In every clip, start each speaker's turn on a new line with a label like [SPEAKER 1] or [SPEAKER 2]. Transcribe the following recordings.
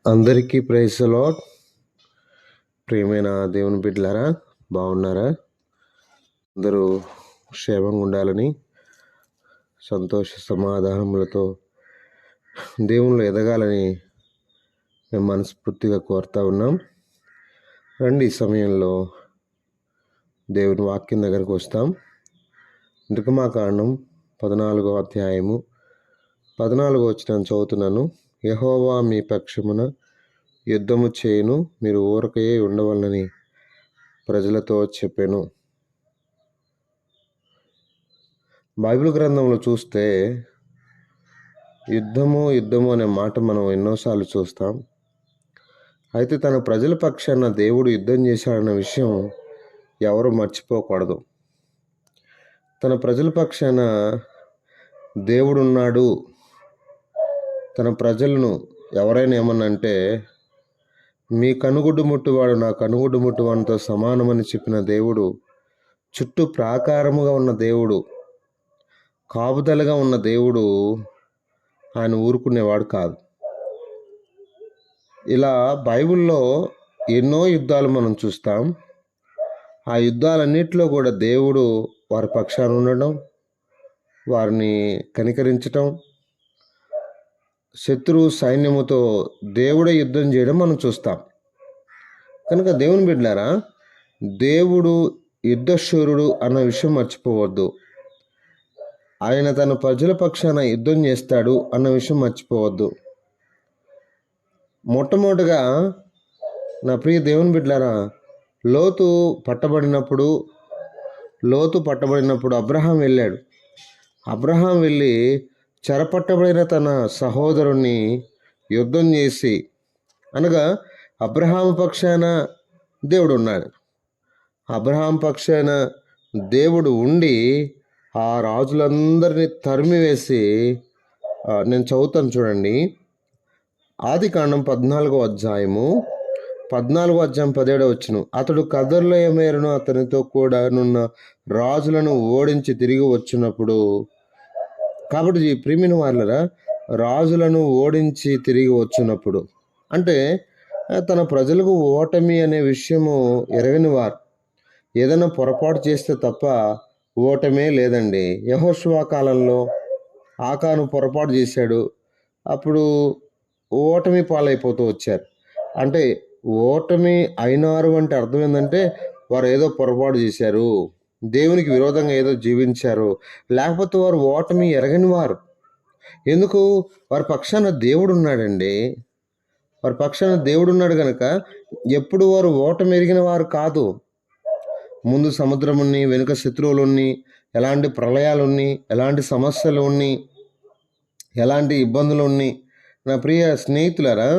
[SPEAKER 1] అందరికీ praise the lord. ప్రియమైన దేవుని బిడ్డలారా, బాగున్నారా? అందరూ క్షేమంగా ఉండాలని, సంతోష సమాధానములతో దేవునిలో ఎదగాలని మేము మనస్ఫూర్తిగా కోరుతా ఉన్నాం. రండి, ఈ సమయంలో దేవుని వాక్యం దగ్గరకు వస్తాం. నిర్గమాకాండం 14వ అధ్యాయము 14వ వచనం చదువుతున్నాను. యెహోవా మీ పక్షమున యుద్ధము చేయును, మీరు ఊరకయే ఉండవలనని ప్రజలతో చెప్పాను. బైబిల్ గ్రంథంలో చూస్తే యుద్ధము అనే మాట మనం ఎన్నోసార్లు చూస్తాం. అయితే తన ప్రజల పక్షాన దేవుడు యుద్ధం చేశాడన్న విషయం ఎవరు మర్చిపోకూడదు. తన ప్రజల పక్షాన దేవుడు ఉన్నాడు. తన ప్రజలను ఎవరైనా ఏమన్నంటే, మీ కనుగుడ్డు ముట్టువాడు నా కనుగుడ్డు ముట్టువాడితో సమానమని చెప్పిన దేవుడు, చుట్టూ ప్రాకారముగా ఉన్న దేవుడు, కాపుదలగా ఉన్న దేవుడు ఆయన ఊరుకునేవాడు కాదు. ఇలా బైబిల్లో ఎన్నో యుద్ధాలు మనం చూస్తాం. ఆ యుద్ధాలన్నిటిలో కూడా దేవుడు వారి పక్షాన ఉండడం, వారిని కనికరించటం, శత్రు సైన్యముతో దేవుడే యుద్ధం చేయడం మనం చూస్తాం. కనుక దేవుని బిడ్డలారా, దేవుడు యుద్ధశూరుడు అన్న విషయం మర్చిపోవద్దు. ఆయన తన ప్రజల పక్షాన యుద్ధం చేస్తాడు అన్న విషయం మర్చిపోవద్దు. మొట్టమొదటిగా నా ప్రియ దేవుని బిడ్డలారా, లోతు పట్టబడినప్పుడు అబ్రహాం వెళ్ళాడు. అబ్రహాం వెళ్ళి చెరపట్టబడిన తన సహోదరుణ్ణి యుద్ధం చేసి, అనగా అబ్రహాం పక్షాన దేవుడు ఉన్నాడు. అబ్రహాం పక్షాన దేవుడు ఉండి ఆ రాజులందరినీ తరిమివేసి, నేను చదువుతాను చూడండి. ఆదికాండం 14వ అధ్యాయము 17వ వచనం. అతడు కదొర్లాయోమెరును అతనితో కూడా నున్న రాజులను ఓడించి తిరిగి వచ్చినప్పుడు, కాబట్టి ప్రియమైన వాళ్ళరా, రాజులను ఓడించి తిరిగి వచ్చినప్పుడు అంటే తన ప్రజలకు ఓటమి అనే విషయము ఎరగని వారు. ఏదైనా పొరపాటు చేస్తే తప్ప ఓటమే లేదండి. యెహోషువ కాలంలో ఆకాను పొరపాటు చేశాడు, అప్పుడు ఓటమి పాలైపోతూ వచ్చారు. అంటే ఓటమి అయినారు అంటే అర్థం ఏంటంటే, వారు ఏదో పొరపాటు చేశారు, దేవునికి విరోధంగా ఏదో జీవించారు, లేకపోతే వారు ఓటమి ఎరగని వారు. ఎందుకు? వారి పక్షాన దేవుడు ఉన్నాడండి. వారి పక్షాన దేవుడు ఉన్నాడు కనుక ఎప్పుడు వారు ఓటమి ఎరిగిన వారు కాదు. ముందు సముద్రముని, వెనుక శత్రువులున్ని, ఎలాంటి ప్రళయాలున్ని, ఎలాంటి సమస్యలు ఉన్ని, ఎలాంటి ఇబ్బందులు ఉన్ని, నా ప్రియ స్నేహితులారా,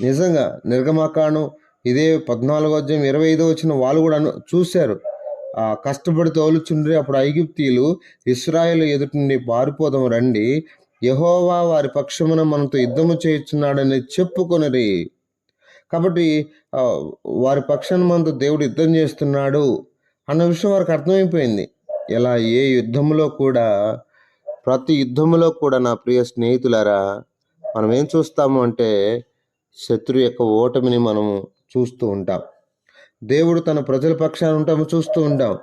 [SPEAKER 1] నిజంగా నిర్గమాకాండం ఇదే 14వ అధ్యాయం 25వ వచనం వాళ్ళు కూడా చూశారు. కష్టపడి తోలుచుండ్రి, అప్పుడు ఐగుప్తీయులు ఇశ్రాయేలు ఎదుటి నుండి పారిపోదాం రండి, యెహోవా వారి పక్షమున మనతో యుద్ధము చేయుచున్నాడని చెప్పుకొనిరి. కాబట్టి వారి పక్షాన మనతో దేవుడు యుద్ధం చేస్తున్నాడు అన్న విషయం వారికి అర్థమైపోయింది. ఇలా ఏ యుద్ధంలో కూడా, ప్రతి యుద్ధంలో కూడా నా ప్రియ స్నేహితులారా, మనం ఏం చూస్తాము అంటే శత్రు యొక్క ఓటమిని మనము చూస్తూ ఉంటాం. దేవుడు తన ప్రజల పక్షాన ఉంటాము చూస్తూ ఉంటాం.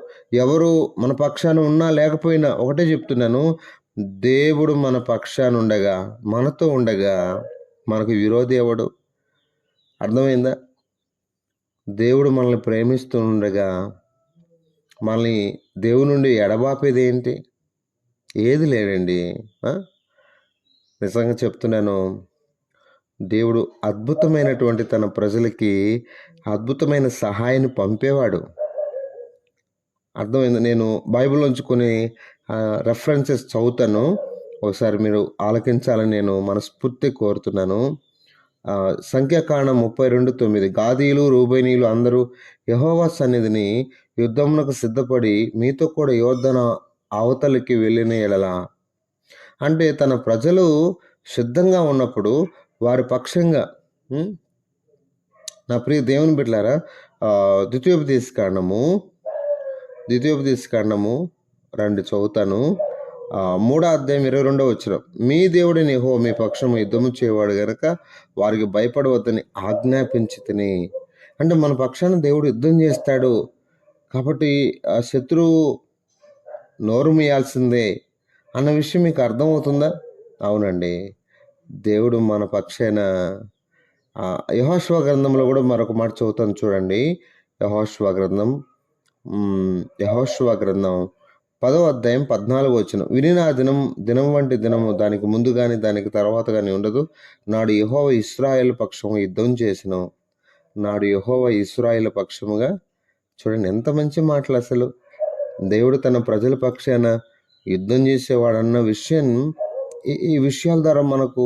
[SPEAKER 1] ఎవరు మన పక్షాన ఉన్నా లేకపోయినా ఒకటే చెప్తున్నాను, దేవుడు మన పక్షాన ఉండగా, మనతో ఉండగా మనకు విరోధి ఎవడు? అర్థమైందా? దేవుడు మనల్ని ప్రేమిస్తూ ఉండగా మనల్ని దేవుని నుండి ఎడబాపేది ఏంటి? ఏది లేదండి. నిజంగా చెప్తున్నాను, దేవుడు అద్భుతమైనటువంటి తన ప్రజలకి అద్భుతమైన సహాయాన్ని పంపేవాడు. అర్థమైంది. నేను బైబిల్ నుంచి కొన్ని రెఫరెన్సెస్ చదువుతాను, ఒకసారి మీరు ఆలకించాలని నేను మనస్ఫూర్తి కోరుతున్నాను. సంఖ్యాకాండం 32:9. గాదీయులు, రూబేనీయులు అందరూ యెహోవా సన్నిధిని యుద్ధమునకు సిద్ధపడి మీతో కూడా యోర్దన అవతలికి వెళ్ళిన ఎడల, అంటే తన ప్రజలు సిద్ధంగా ఉన్నప్పుడు వారి పక్షంగా, నా ప్రియ దేవుని బిడ్డలారా, ద్వితీయోపదేశకాండము 2 చదువుతాను. మూడో అధ్యాయం 22వ వచనం. మీ దేవుడైన యెహోవా మీ పక్షము యుద్ధము చేయవాడు గనుక వారికి భయపడవద్దని ఆజ్ఞాపించితిని. అంటే మన పక్షాన దేవుడు యుద్ధం చేస్తాడు కాబట్టి ఆ శత్రువు నోరు మూయాల్సిందే అన్న విషయం మీకు అర్థమవుతుందా? అవునండి. దేవుడు మన పక్షాన. యెహోషువ గ్రంథంలో కూడా మరొక మాట చదువుతాను చూడండి. యెహోషువ గ్రంథం 10వ అధ్యాయం 14వ వచనం. వినిన ఆ దినం వంటి దినము దానికి ముందు గాని దానికి తర్వాత గాని ఉండదు. నాడు యెహోవా ఇశ్రాయేలు పక్షము యుద్ధం చేసెను. నాడు యెహోవా ఇశ్రాయేలు పక్షముగా. చూడండి ఎంత మంచి మాటలు అసలు. దేవుడు తన ప్రజల పక్షాన యుద్ధం చేసేవాడన్న విషయం ఈ విషయాల ద్వారా మనకు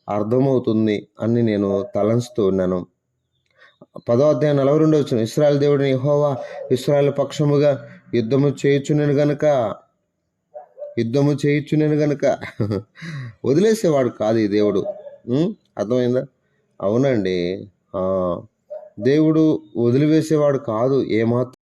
[SPEAKER 1] అర్థమవుతుంది అని నేను తలంచుతూ ఉన్నాను. 10వ అధ్యాయం 42వ వచనం. ఇశ్రాయేలు దేవుడిని యెహోవా ఇశ్రాయేలు పక్షముగా యుద్ధము చేయుచున్నాను గనుక వదిలేసేవాడు కాదు ఈ దేవుడు. అర్థమైందా? అవునండి. దేవుడు వదిలివేసేవాడు కాదు ఏమాత్రం.